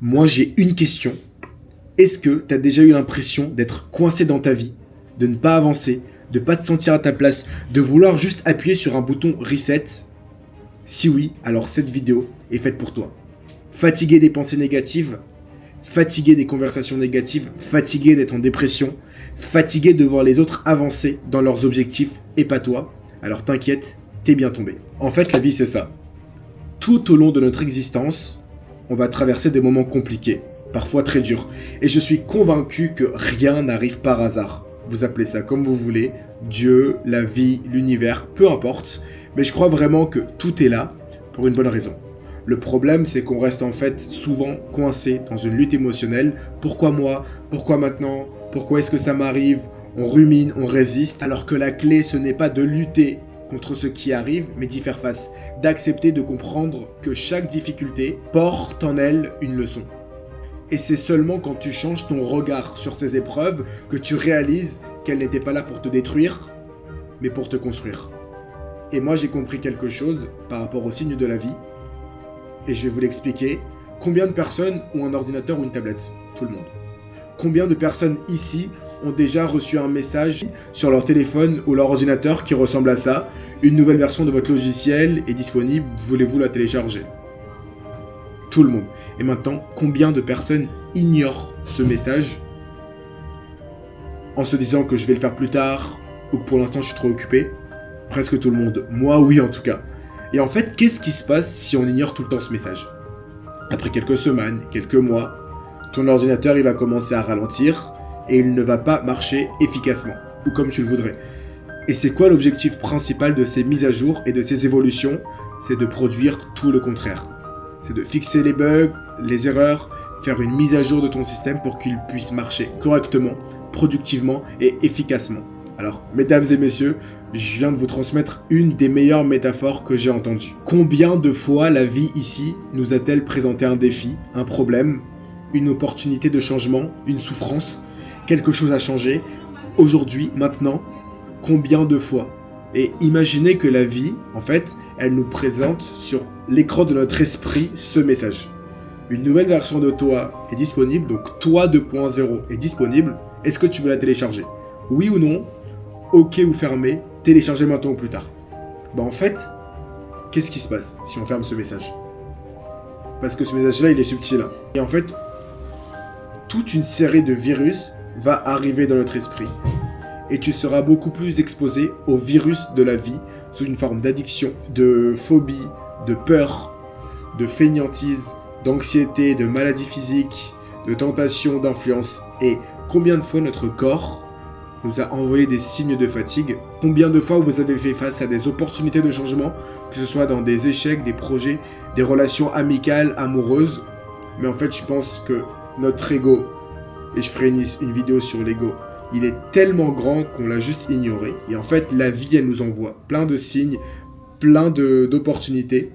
Moi, j'ai une question. Est-ce que tu as déjà eu l'impression d'être coincé dans ta vie, de ne pas avancer, de ne pas te sentir à ta place, de vouloir juste appuyer sur un bouton reset? Si oui, alors cette vidéo est faite pour toi. Fatigué des pensées négatives, fatigué des conversations négatives, fatigué d'être en dépression, fatigué de voir les autres avancer dans leurs objectifs et pas toi, alors t'inquiète, t'es bien tombé. En fait, la vie c'est ça. Tout au long de notre existence, on va traverser des moments compliqués, parfois très durs. Et je suis convaincu que rien n'arrive par hasard. Vous appelez ça comme vous voulez, Dieu, la vie, l'univers, peu importe. Mais je crois vraiment que tout est là pour une bonne raison. Le problème, c'est qu'on reste en fait souvent coincé dans une lutte émotionnelle. Pourquoi moi? Pourquoi maintenant? Pourquoi est-ce que ça m'arrive? On rumine, on résiste, alors que la clé, ce n'est pas de lutter contre ce qui arrive, mais d'y faire face. D'accepter de comprendre que chaque difficulté porte en elle une leçon. Et c'est seulement quand tu changes ton regard sur ces épreuves que tu réalises qu'elles n'étaient pas là pour te détruire, mais pour te construire. Et moi, j'ai compris quelque chose par rapport aux signes de la vie, et je vais vous l'expliquer. Combien de personnes ont un ordinateur ou une tablette? Tout le monde. Combien de personnes ici ont déjà reçu un message sur leur téléphone ou leur ordinateur qui ressemble à ça? Une nouvelle version de votre logiciel est disponible, voulez-vous la télécharger? Tout le monde. Et maintenant, combien de personnes ignorent ce message en se disant que je vais le faire plus tard ou que pour l'instant je suis trop occupé? Presque tout le monde. Moi, oui, en tout cas. Et en fait, qu'est-ce qui se passe si on ignore tout le temps ce message? Après quelques semaines, quelques mois, ton ordinateur il va commencer à ralentir et il ne va pas marcher efficacement, ou comme tu le voudrais. Et c'est quoi l'objectif principal de ces mises à jour et de ces évolutions? C'est de produire tout le contraire. C'est de fixer les bugs, les erreurs, faire une mise à jour de ton système pour qu'il puisse marcher correctement, productivement et efficacement. Alors, mesdames et messieurs, je viens de vous transmettre une des meilleures métaphores que j'ai entendues. Combien de fois la vie ici nous a-t-elle présenté un défi, un problème, une opportunité de changement, une souffrance, quelque chose à changer, aujourd'hui, maintenant? Combien de fois? Et imaginez que la vie, en fait, elle nous présente sur l'écran de notre esprit ce message. Une nouvelle version de toi est disponible, donc toi 2.0 est disponible. Est-ce que tu veux la télécharger? Oui ou non? OK ou fermé? Télécharger maintenant ou plus tard? Bah en fait, qu'est-ce qui se passe si on ferme ce message? Parce que ce message-là, il est subtil. Et en fait, toute une série de virus va arriver dans notre esprit. Et tu seras beaucoup plus exposé au virus de la vie sous une forme d'addiction, de phobie, de peur, de fainéantise, d'anxiété, de maladie physique, de tentation, d'influence. Et combien de fois notre corps nous a envoyé des signes de fatigue? Combien de fois vous avez fait face à des opportunités de changement, que ce soit dans des échecs, des projets, des relations amicales, amoureuses? Mais en fait, je pense que notre ego, et je ferai une vidéo sur l'ego, il est tellement grand qu'on l'a juste ignoré. Et en fait, la vie, elle nous envoie plein de signes, plein d'opportunités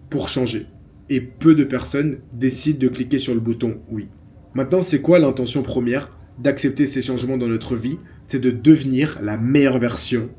pour changer. Et peu de personnes décident de cliquer sur le bouton oui. Maintenant, c'est quoi l'intention première d'accepter ces changements dans notre vie? C'est de devenir la meilleure version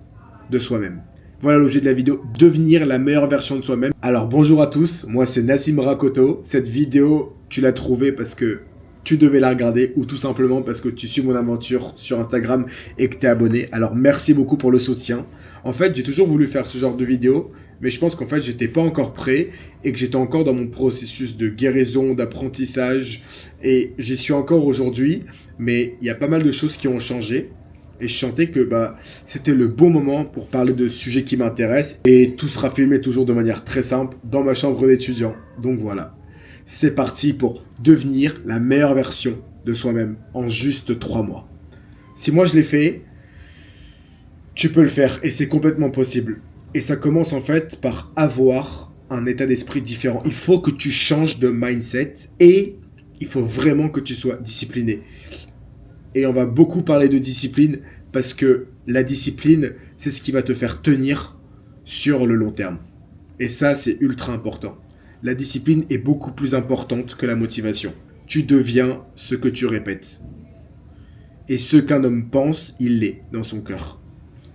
de soi-même. Voilà l'objet de la vidéo, devenir la meilleure version de soi-même. Alors bonjour à tous, moi c'est Nassim Rakoto. Cette vidéo, tu l'as trouvée parce que tu devais la regarder ou tout simplement parce que tu suis mon aventure sur Instagram et que tu es abonné. Alors merci beaucoup pour le soutien. En fait, j'ai toujours voulu faire ce genre de vidéo, mais je pense qu'en fait, j'étais pas encore prêt et que j'étais encore dans mon processus de guérison, d'apprentissage et j'y suis encore aujourd'hui, mais il y a pas mal de choses qui ont changé. Et je sentais que c'était le bon moment pour parler de sujets qui m'intéressent. Et tout sera filmé toujours de manière très simple dans ma chambre d'étudiant. Donc voilà. C'est parti pour devenir la meilleure version de soi-même en juste 3 mois. Si moi je l'ai fait, tu peux le faire et c'est complètement possible. Et ça commence en fait par avoir un état d'esprit différent. Il faut que tu changes de mindset et il faut vraiment que tu sois discipliné. Et on va beaucoup parler de discipline parce que la discipline, c'est ce qui va te faire tenir sur le long terme. Et ça, c'est ultra important. La discipline est beaucoup plus importante que la motivation. Tu deviens ce que tu répètes. Et ce qu'un homme pense, il l'est dans son cœur.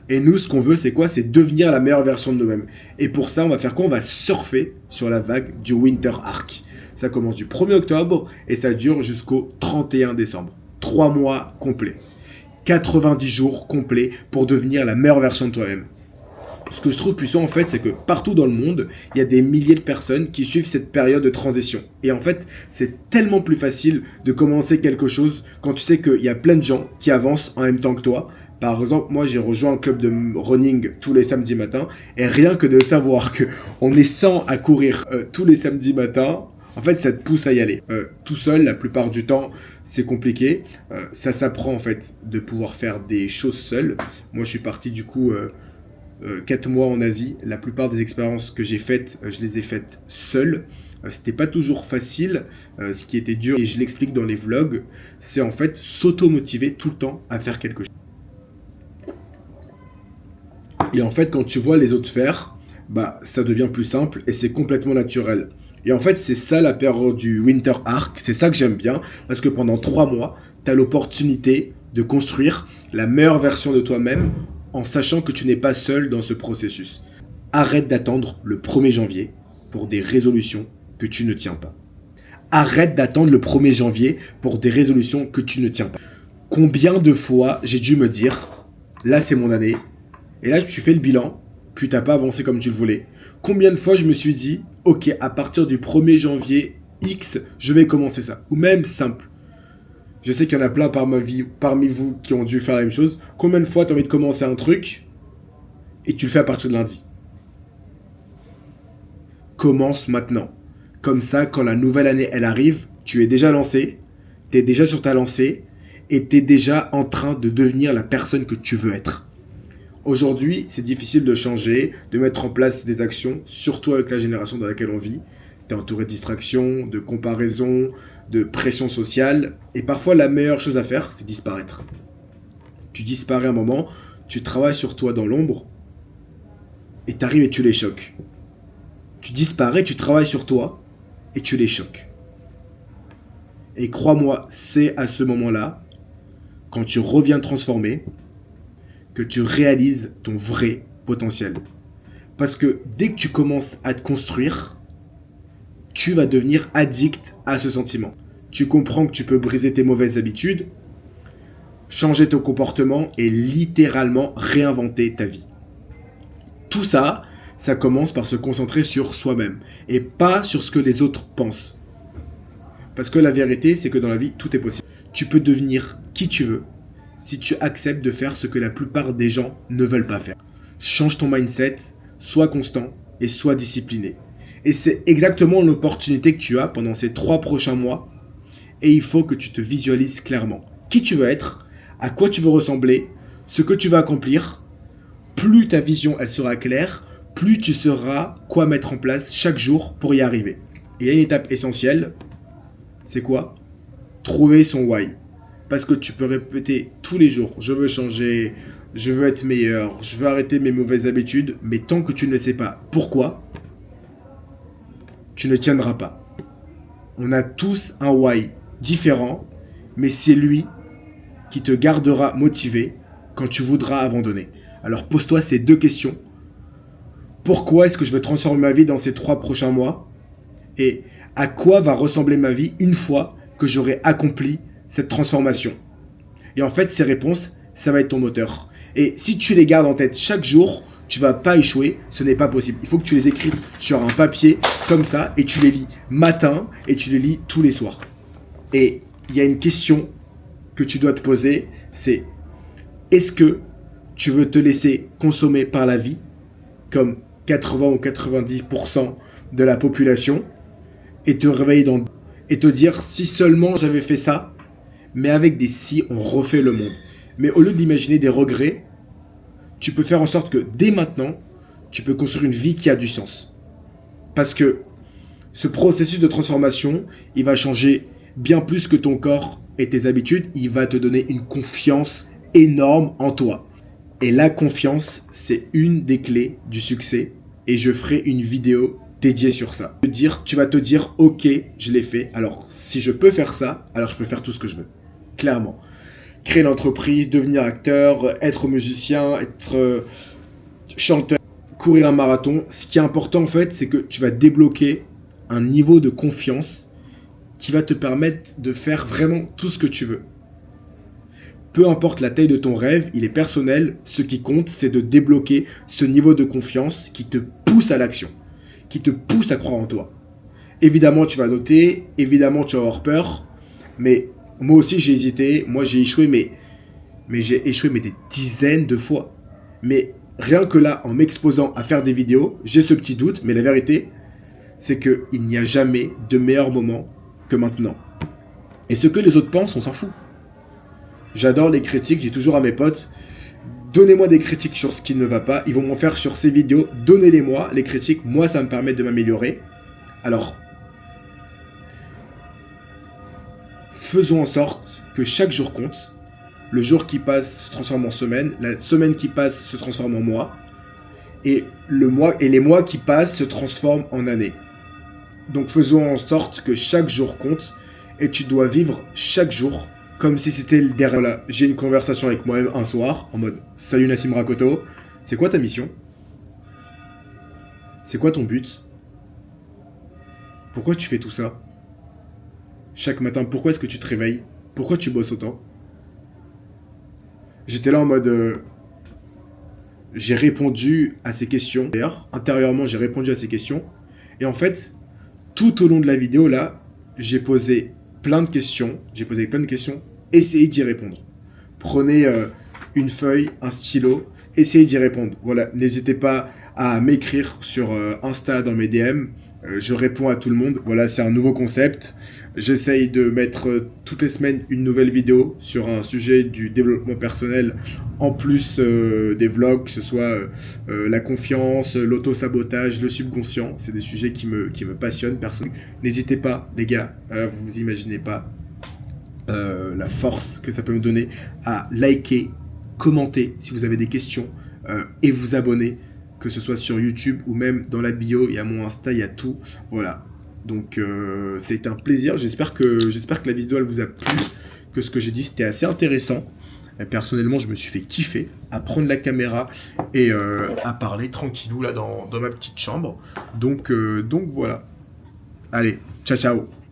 Et nous, ce qu'on veut, c'est quoi? C'est devenir la meilleure version de nous-mêmes. Et pour ça, on va faire quoi? On va surfer sur la vague du Winter Arc. Ça commence du 1er octobre et ça dure jusqu'au 31 décembre. 3 mois complets. 90 jours complets pour devenir la meilleure version de toi-même. Ce que je trouve puissant en fait, c'est que partout dans le monde, il y a des milliers de personnes qui suivent cette période de transition. Et en fait, c'est tellement plus facile de commencer quelque chose quand tu sais qu'il y a plein de gens qui avancent en même temps que toi. Par exemple, moi j'ai rejoint un club de running tous les samedis matins et rien que de savoir qu'on est 100 à courir tous les samedis matins, en fait ça te pousse à y aller. Tout seul, la plupart du temps, c'est compliqué. Ça s'apprend en fait de pouvoir faire des choses seul. Moi je suis parti du coup 4 mois en Asie. La plupart des expériences que j'ai faites, je les ai faites seul. C'était pas toujours facile. Ce qui était dur, et je l'explique dans les vlogs, c'est en fait s'auto-motiver tout le temps à faire quelque chose. Et en fait, quand tu vois les autres faire, bah, ça devient plus simple et c'est complètement naturel. Et en fait, c'est ça la période du Winter Arc. C'est ça que j'aime bien. Parce que pendant 3 mois, tu as l'opportunité de construire la meilleure version de toi-même en sachant que tu n'es pas seul dans ce processus. Arrête d'attendre le 1er janvier pour des résolutions que tu ne tiens pas. Arrête d'attendre le 1er janvier pour des résolutions que tu ne tiens pas. Combien de fois j'ai dû me dire, là c'est mon année, et là tu fais le bilan, puis t'as pas avancé comme tu le voulais. Combien de fois je me suis dit, ok, à partir du 1er janvier X, je vais commencer ça. Ou même simple. Je sais qu'il y en a plein parmi vous qui ont dû faire la même chose. Combien de fois t'as envie de commencer un truc et tu le fais à partir de lundi? Commence maintenant. Comme ça, quand la nouvelle année elle arrive, tu es déjà lancé, t'es déjà sur ta lancée et t'es déjà en train de devenir la personne que tu veux être. Aujourd'hui, c'est difficile de changer, de mettre en place des actions, surtout avec la génération dans laquelle on vit. T'es entouré de distractions, de comparaisons, de pression sociale. Et parfois, la meilleure chose à faire, c'est disparaître. Tu disparais un moment, tu travailles sur toi dans l'ombre, et t'arrives et tu les choques. Tu disparais, tu travailles sur toi, et tu les choques. Et crois-moi, c'est à ce moment-là, quand tu reviens transformé, que tu réalises ton vrai potentiel. Parce que dès que tu commences à te construire, tu vas devenir addict à ce sentiment. Tu comprends que tu peux briser tes mauvaises habitudes, changer ton comportement et littéralement réinventer ta vie. Tout ça, ça commence par se concentrer sur soi-même et pas sur ce que les autres pensent. Parce que la vérité, c'est que dans la vie, tout est possible. Tu peux devenir qui tu veux si tu acceptes de faire ce que la plupart des gens ne veulent pas faire. Change ton mindset, sois constant et sois discipliné. Et c'est exactement l'opportunité que tu as pendant ces 3 prochains mois. Et il faut que tu te visualises clairement. Qui tu veux être, à quoi tu veux ressembler, ce que tu vas accomplir. Plus ta vision elle sera claire, plus tu sauras quoi mettre en place chaque jour pour y arriver. Et il y a une étape essentielle, c'est quoi? Trouver son why. Parce que tu peux répéter tous les jours, je veux changer, je veux être meilleur, je veux arrêter mes mauvaises habitudes, mais tant que tu ne sais pas pourquoi, tu ne tiendras pas. On a tous un why différent, mais c'est lui qui te gardera motivé quand tu voudras abandonner. Alors pose-toi ces 2 questions. Pourquoi est-ce que je veux transformer ma vie dans ces 3 prochains mois? Et à quoi va ressembler ma vie une fois que j'aurai accompli cette transformation? Et en fait, ces réponses, ça va être ton moteur. Et si tu les gardes en tête chaque jour, tu vas pas échouer, ce n'est pas possible. Il faut que tu les écrives sur un papier comme ça et tu les lis matin et tu les lis tous les soirs. Et il y a une question que tu dois te poser, c'est est-ce que tu veux te laisser consommer par la vie comme 80 ou 90% de la population et te réveiller et te dire si seulement j'avais fait ça, mais avec des si on refait le monde. Mais au lieu d'imaginer des regrets, tu peux faire en sorte que dès maintenant, tu peux construire une vie qui a du sens. Parce que ce processus de transformation, il va changer bien plus que ton corps et tes habitudes, il va te donner une confiance énorme en toi. Et la confiance, c'est une des clés du succès. Et je ferai une vidéo dédiée sur ça. Tu vas te dire, ok, je l'ai fait. Alors, si je peux faire ça, alors je peux faire tout ce que je veux. Clairement. Créer une entreprise, devenir acteur, être musicien, être chanteur, courir un marathon. Ce qui est important, en fait, c'est que tu vas débloquer un niveau de confiance qui va te permettre de faire vraiment tout ce que tu veux. Peu importe la taille de ton rêve, il est personnel. Ce qui compte, c'est de débloquer ce niveau de confiance qui te pousse à l'action, qui te pousse à croire en toi. Évidemment, tu vas douter, évidemment, tu vas avoir peur, mais moi aussi, j'ai hésité. Moi, j'ai échoué, mais j'ai échoué des dizaines de fois. Mais rien que là, en m'exposant à faire des vidéos, j'ai ce petit doute, mais la vérité, c'est qu'il n'y a jamais de meilleur moment que maintenant. Et ce que les autres pensent, on s'en fout. J'adore les critiques, j'ai toujours à mes potes, donnez-moi des critiques sur ce qui ne va pas, ils vont m'en faire sur ces vidéos, donnez-les-moi, les critiques, moi ça me permet de m'améliorer. Alors, faisons en sorte que chaque jour compte, le jour qui passe se transforme en semaine, la semaine qui passe se transforme en mois, et les mois qui passent se transforment en années. Donc faisons en sorte que chaque jour compte, et tu dois vivre chaque jour comme si c'était le dernier. Voilà, j'ai une conversation avec moi-même un soir, en mode « Salut Nassim Rakoto, c'est quoi ta mission? C'est quoi ton but? Pourquoi tu fais tout ça? Chaque matin, pourquoi est-ce que tu te réveilles? Pourquoi tu bosses autant ?» J'étais là en mode... j'ai répondu à ces questions. D'ailleurs, intérieurement, j'ai répondu à ces questions. Et en fait, tout au long de la vidéo, là, j'ai posé plein de questions. Essayez d'y répondre. Prenez une feuille, un stylo, essayez d'y répondre. Voilà, n'hésitez pas à m'écrire sur Insta dans mes DM. Je réponds à tout le monde. Voilà, c'est un nouveau concept. J'essaye de mettre toutes les semaines une nouvelle vidéo sur un sujet du développement personnel, en plus des vlogs, que ce soit la confiance, l'auto-sabotage, le subconscient. C'est des sujets qui me passionnent, personnellement. N'hésitez pas, les gars, vous imaginez pas la force que ça peut me donner à liker, commenter si vous avez des questions et vous abonner, que ce soit sur YouTube ou même dans la bio, il y a mon Insta, il y a tout, voilà. Donc c'est un plaisir, j'espère que la vidéo elle vous a plu, que ce que j'ai dit c'était assez intéressant. Et personnellement je me suis fait kiffer à prendre la caméra et à parler tranquillou là dans ma petite chambre. Donc voilà. Allez, ciao ciao.